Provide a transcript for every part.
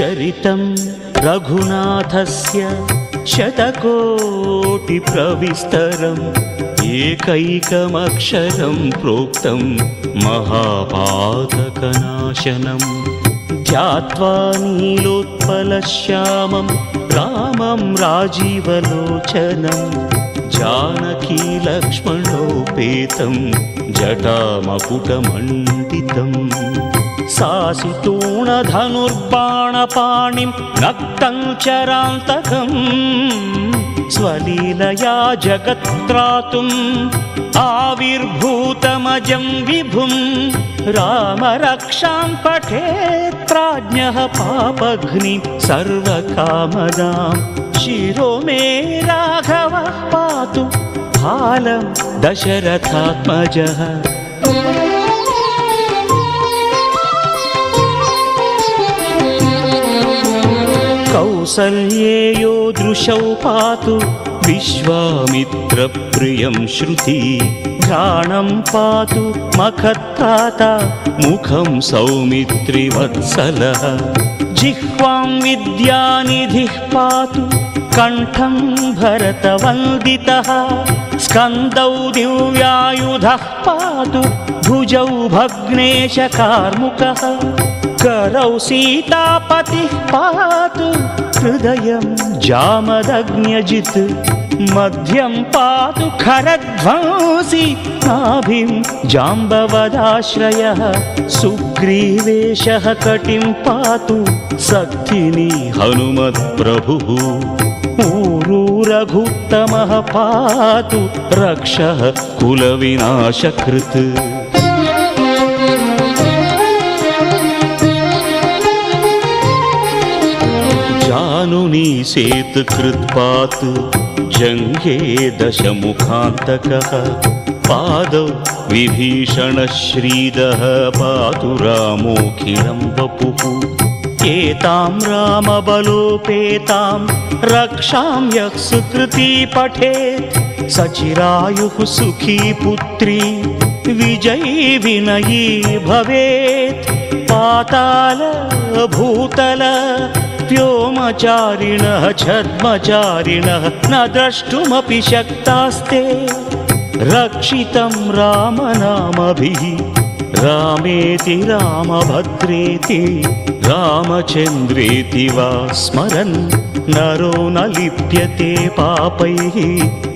चरितं रघुनाथस्य शतकोटिप्रविस्तरम् एकैकमक्षरं प्रोक्तं महापातकनाशनं ध्यात्वा नीलोत्पलश्यामं रामं राजीवलोचनं जानकी लक्ष्मणोपेतं जटामकुटमण्डितं सासितूणधनुर्बाणपाणिं नक्तं चरान्तकम् स्वलीलया जगत्त्रातुम् आविर्भूतमजं विभुं रामरक्षां पठेत् प्राज्ञः पापघ्निं सर्वकामदां शिरो मे राघवः पातु भालं दशरथात्मजः कौसल्येयो दृशौ पातु विश्वामित्रप्रियं श्रुति घ्राणं पातु मखत्राता मुखं सौमित्रिवत्सलः जिह्वां विद्यानिधिः पातु कण्ठं भरतवन्दितः स्कन्दौ दिव्यायुधः पातु भुजौ भग्नेशकार्मुकः करौ सीतापतिः पातु हृदयं जामदग्न्यजित् मध्यं पातु खरध्वंसी नाभिं जाम्बवदाश्रयः सुग्रीवेशः कटिं पातु सक्थिनी हनुमत्प्रभुः ऊरू रघुत्तमः पातु रक्षः कुलविनाशकृत् जानुनीसेतुकृत्पात् जङ्घे दशमुखान्तकः पादौ विभीषणश्रीदः पातु रामोऽखिलं वपुः एतां रामबलोपेतां रक्षां यः सुकृती पठेत् सचिरायुः सुखी पुत्री विजयी विनयी भवेत् पाताल भूतल व्योमचारिणः छद्मचारिणः न द्रष्टुमपि शक्तास्ते रक्षितं रामनामभिः रामेति रामभद्रेति रामचन्द्रेति वा स्मरन् नरो न लिप्यते पापैः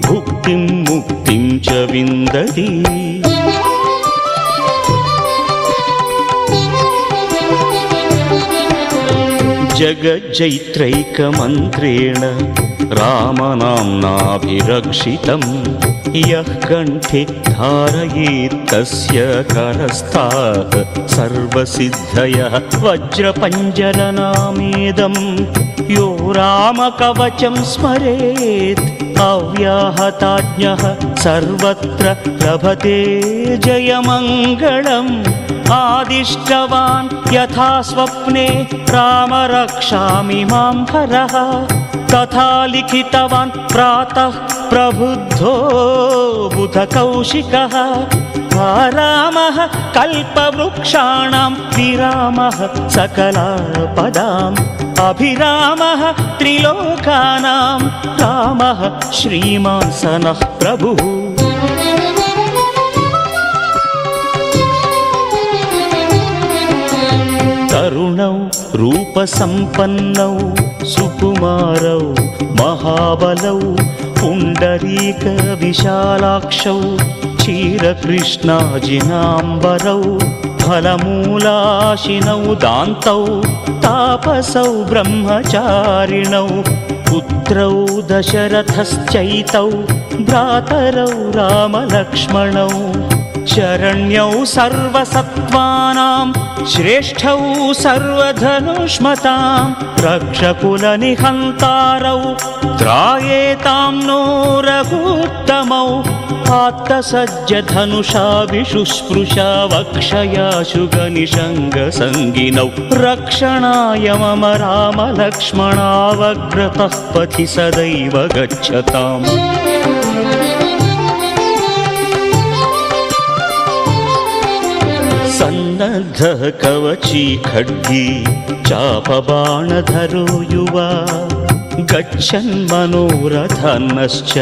भुक्तिं मुक्तिं च विन्दति जगज्जैत्रैकमन्त्रेण रामनाम्नाभिरक्षितं यः कण्ठे धारयेत् तस्य करस्थाः सर्वसिद्धयः वज्रपञ्जरनामेदं यो रामकवचं स्मरेत् अव्याहताज्ञः सर्वत्र लभते जयमङ्गलम् आदिष्टवान् यथा स्वप्ने राम रक्षामि मां हरः तथा लिखितवान् प्रातः प्रबुद्धो बुधकौशिकः रामः कल्पवृक्षाणां विरामः सकलापदाम् अभिरामः त्रिलोकानां रामः श्रीमान् सनः प्रभुः तरुणौ रूपसम्पन्नौ सुकुमारौ महाबलौ पुण्डरीकविशालाक्षौ क्षीरकृष्णाजिनाम्बरौ फलमूलाशिनौ दान्तौ तापसौ ब्रह्मचारिणौ पुत्रौ दशरथश्चैतौ भ्रातरौ रामलक्ष्मणौ शरण्यौ सर्वसत्त्वानां श्रेष्ठौ सर्वधनुष्मतां रक्षकुलनिहन्तारौ त्रायेतां नो रघुत्तमौ आत्तसज्जधनुषा विशुस्पृशा वक्षयाशुगनिषङ्गसङ्गिनौ रक्षणाय मम रामलक्ष्मणावग्रतः पथि सदैव गच्छताम् सन्नद्धः कवची खड्गी चापबाणधरो युवा गच्छन्मनोरथन्नश्च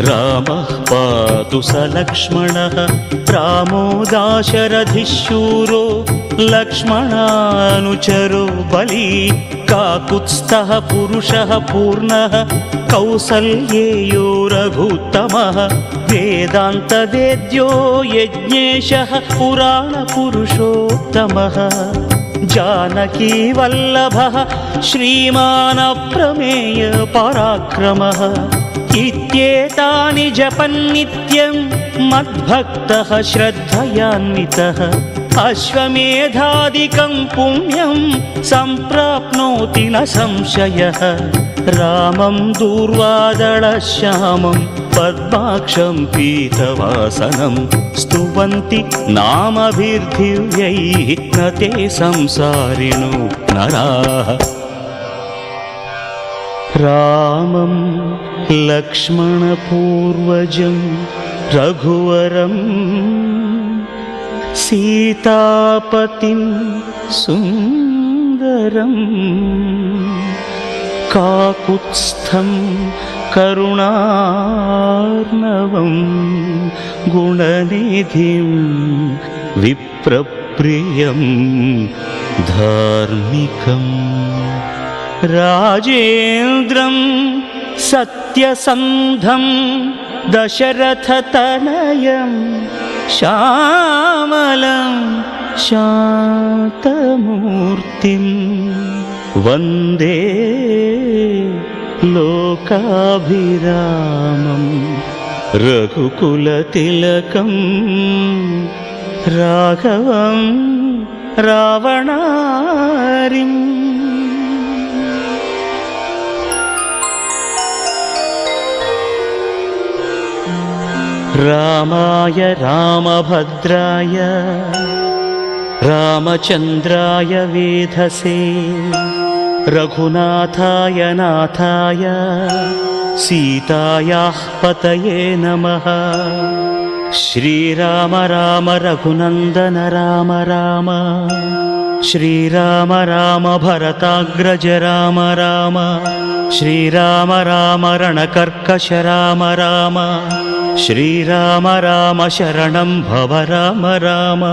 रामः पातु स लक्ष्मणः रामो दाशरथिः शूरो लक्ष्मणानुचरो बली काकुत्स्थः पुरुषः पूर्णः कौसल्येयो रघुत्तमः वेदान्तवेद्यो यज्ञेशः पुराणपुरुषोत्तमः जानकी वल्लभः श्रीमान् अप्रमेय पराक्रमः इत्येतानि जपन्नित्यं मद्भक्तः श्रद्धयान्वितः अश्वमेधादिकं पुण्यं सम्प्राप्नोति न संशयः रामं दूर्वादळश्यामं पद्माक्षं पीतवासनं स्तुवन्ति नामभिर्दिव्यैः न ते संसारिणो नराः रामं लक्ष्मणपूर्वजं रघुवरं सीतापतिं सुन्दरं काकुत्स्थं करुणार्णवं गुणनिधिं विप्रप्रियं धार्मिकम् राजेन्द्रं सत्यसन्धं दशरथतनयं श्यामलं शान्तमूर्तिं वन्दे लोकाभिरामं रघुकुलतिलकं राघवं रावणारिम् रामाय रामभद्राय रामचन्द्राय वेधसे रघुनाथाय नाथाय सीतायाः पतये नमः श्रीराम राम रघुनन्दन राम राम श्रीराम राम भरताग्रज राम राम श्रीराम राम रणकर्कश राम राम श्रीराम राम शरणं भव राम राम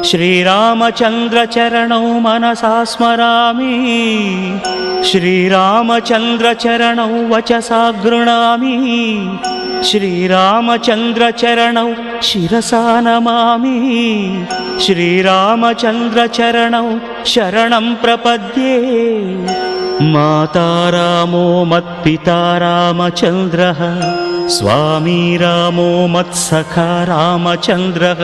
श्रीरामचन्द्र चरणौ मनसा स्मरामि श्रीरामचन्द्र चरणौ वचसा गृह्णामि श्रीरामचन्द्र चरणौ शिरसा नमामि श्रीरामचन्द्र चरणौ शरणं प्रपद्ये माता रामो मत्पिता रामचन्द्रः स्वामी रामो मत्सखा रामचन्द्रः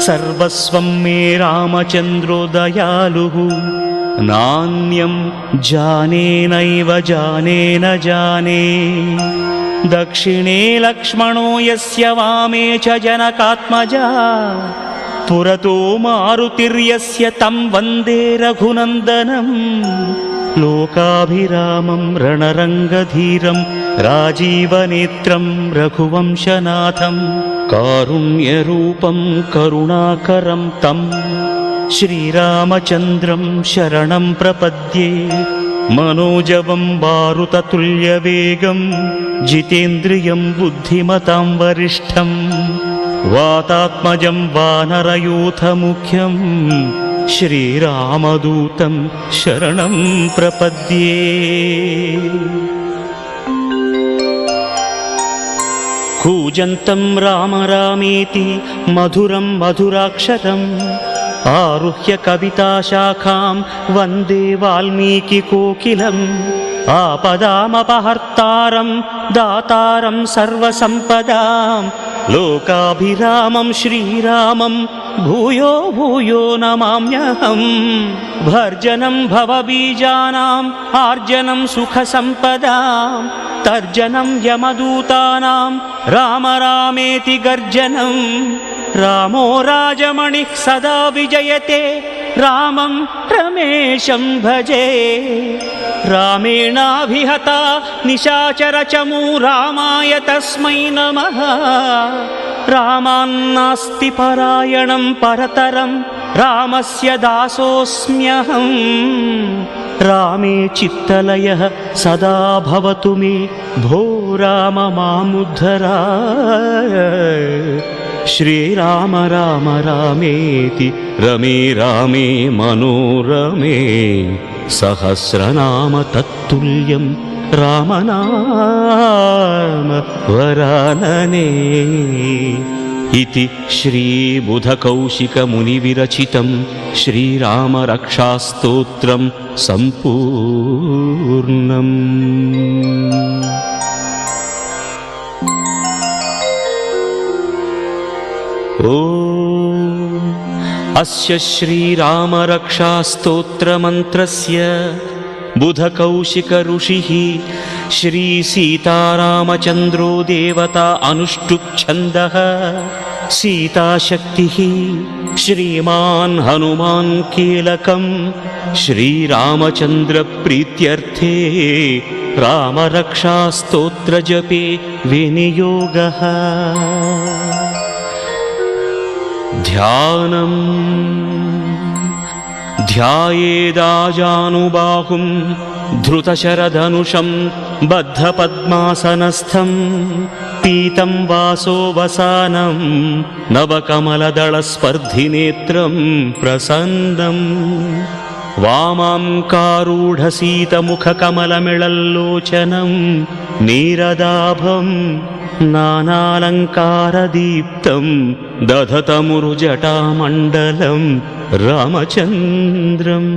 सर्वस्वं मे रामचन्द्रो दयालुः नान्यं जाने नैव जाने न जाने दक्षिणे लक्ष्मणो यस्य वामे च जनकात्मजा पुरतो मारुतिर्यस्य तं वन्दे रघुनन्दनं लोकाभिरामं रणरङ्गधीरं राजीवनेत्रं रघुवंशनाथं कारुण्यरूपं करुणाकरं तं श्रीरामचन्द्रं शरणं प्रपद्ये मनोजवं मारुततुल्यवेगं जितेन्द्रियं बुद्धिमतां वरिष्ठं वातात्मजं वानरयूथमुख्यं श्रीरामदूतं शरणं प्रपद्ये कूजन्तं राम रामेति मधुरं मधुराक्षरम् आरुह्य कविताशाखां वन्दे वाल्मीकिकोकिलम् आपदामपहर्तारं दातारं सर्वसम्पदां लोकाभिरामं श्रीरामं भूयो भूयो नमाम्यहम् भर्जनं भवबीजानाम् आर्जनं सुखसम्पदां तर्जनं यमदूतानां राम रामेति गर्जनं रामो राजमणिः सदा विजयते रामं रमेशं भजे रामेणाभिहता निशाचरचमू रामाय तस्मै नमः रामान्नास्ति परायणं परतरं रामस्य दासोऽस्म्यहं रामे चित्तलयः सदा भवतु मे भो राम मामुद्धर श्रीराम राम रामेति रमे रामे मनोरमे सहस्रनाम तत्तुल्यं रामनाम वरानने इति श्रीबुधकौशिकमुनिविरचितं श्रीरामरक्षास्तोत्रं सम्पूर्णम्। अस्य श्रीरामरक्षास्तोत्रमन्त्रस्य बुधकौशिक ऋषिः श्रीसीतारामचन्द्रो देवता अनुष्टुप्-छन्दः सीताशक्तिः श्रीमान् हनुमान् कीलकं श्रीरामचन्द्रप्रीत्यर्थे रामरक्षास्तोत्रजपे विनियोगः। ध्यानम् ध्यायेदाजानुबाहुं धृतशरधनुषं बद्धपद्मासनस्थं पीतं वासोवसानं नवकमलदलस्पर्धिनेत्रं प्रसन्नं वामाङ्कारूढसीतमुखकमलमिळल्लोचनं नीरदाभं नानालङ्कारदीप्तं दधतमुरुजटामण्डलं रामचन्द्रम्।